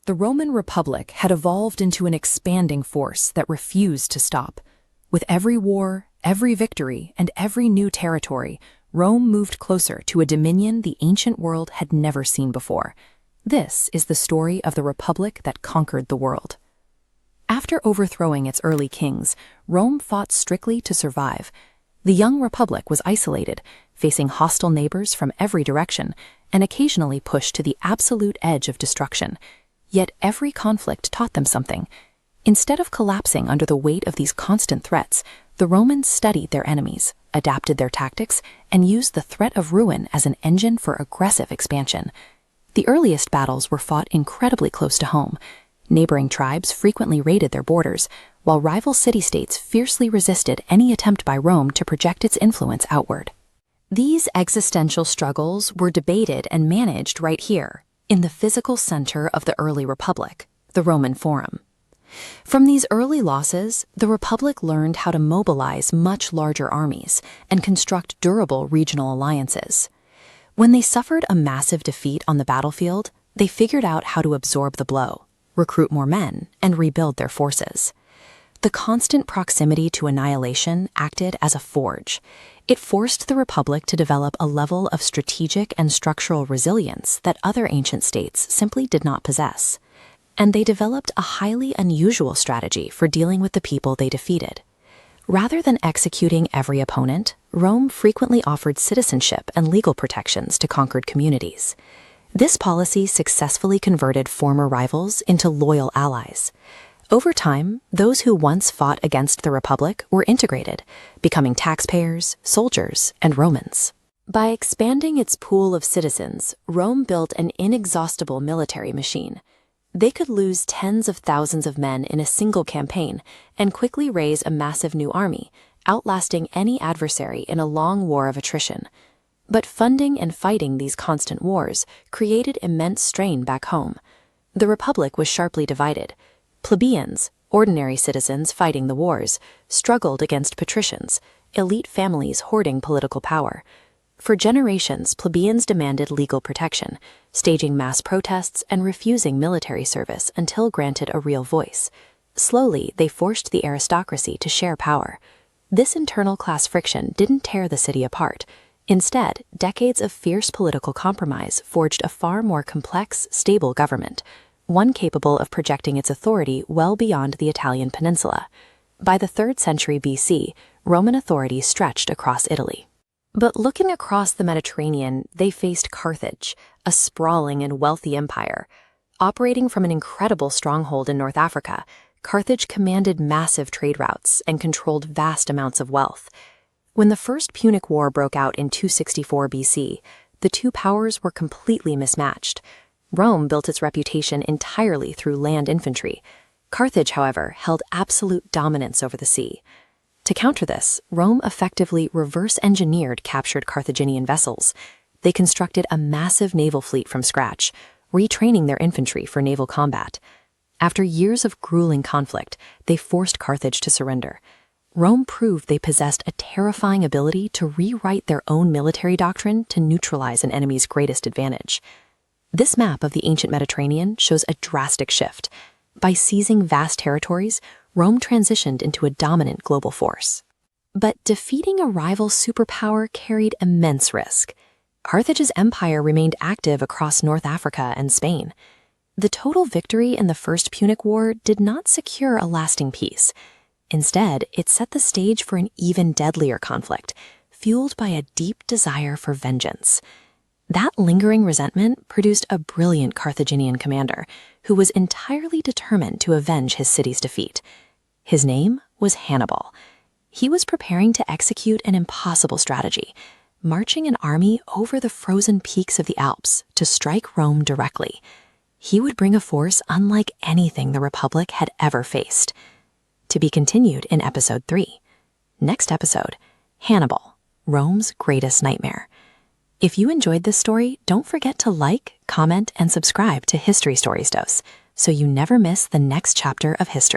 The Roman Republic had evolved into an expanding force that refused to stop. With every war, every victory, and every new territory, Rome moved closer to a dominion the ancient world had never seen before. This is the story of the republic that conquered the world. After overthrowing its early kings, Rome fought strictly to survive. The young republic was isolated, facing hostile neighbors from every direction, and occasionally pushed to the absolute edge of destruction. Yet every conflict taught them something. Instead of collapsing under the weight of these constant threats, the Romans studied their enemies, adapted their tactics, and used the threat of ruin as an engine for aggressive expansion. The earliest battles were fought incredibly close to home. Neighboring tribes frequently raided their borders, while rival city-states fiercely resisted any attempt by Rome to project its influence outward. These existential struggles were debated and managed right here, in the physical center of the early republic, the Roman Forum. From these early losses, the Republic learned how to mobilize much larger armies and construct durable regional alliances. When they suffered a massive defeat on the battlefield, they figured out how to absorb the blow, recruit more men, and rebuild their forces. The constant proximity to annihilation acted as a forge. It forced the Republic to develop a level of strategic and structural resilience that other ancient states simply did not possess. And they developed a highly unusual strategy for dealing with the people they defeated. Rather than executing every opponent, Rome frequently offered citizenship and legal protections to conquered communities. This policy successfully converted former rivals into loyal allies. Over time, those who once fought against the Republic were integrated, becoming taxpayers, soldiers, and Romans. By expanding its pool of citizens, Rome built an inexhaustible military machine. They could lose tens of thousands of men in a single campaign and quickly raise a massive new army, outlasting any adversary in a long war of attrition. But funding and fighting these constant wars created immense strain back home. The Republic was sharply divided. Plebeians, ordinary citizens fighting the wars, struggled against patricians, elite families hoarding political power. For generations, plebeians demanded legal protection, staging mass protests and refusing military service until granted a real voice. Slowly, they forced the aristocracy to share power. This internal class friction didn't tear the city apart. Instead, decades of fierce political compromise forged a far more complex, stable government, one capable of projecting its authority well beyond the Italian Peninsula. By the 3rd century BC, Roman authority stretched across Italy. But looking across the Mediterranean, they faced Carthage, a sprawling and wealthy empire. Operating from an incredible stronghold in North Africa, Carthage commanded massive trade routes and controlled vast amounts of wealth. When the First Punic War broke out in 264 BC, the two powers were completely mismatched. Rome built its reputation entirely through land infantry. Carthage, however, held absolute dominance over the sea. To counter this, Rome effectively reverse-engineered captured Carthaginian vessels. They constructed a massive naval fleet from scratch, retraining their infantry for naval combat. After years of grueling conflict, they forced Carthage to surrender. Rome proved they possessed a terrifying ability to rewrite their own military doctrine to neutralize an enemy's greatest advantage. This map of the ancient Mediterranean shows a drastic shift. By seizing vast territories, Rome transitioned into a dominant global force. But defeating a rival superpower carried immense risk. Carthage's empire remained active across North Africa and Spain. The total victory in the First Punic War did not secure a lasting peace. Instead, it set the stage for an even deadlier conflict, fueled by a deep desire for vengeance. That lingering resentment produced a brilliant Carthaginian commander who was entirely determined to avenge his city's defeat. His name was Hannibal. He was preparing to execute an impossible strategy, marching an army over the frozen peaks of the Alps to strike Rome directly. He would bring a force unlike anything the Republic had ever faced. To be continued in Episode 3. Next episode, Hannibal, Rome's greatest nightmare. If you enjoyed this story, don't forget to like, comment, and subscribe to History Stories Dose so you never miss the next chapter of history.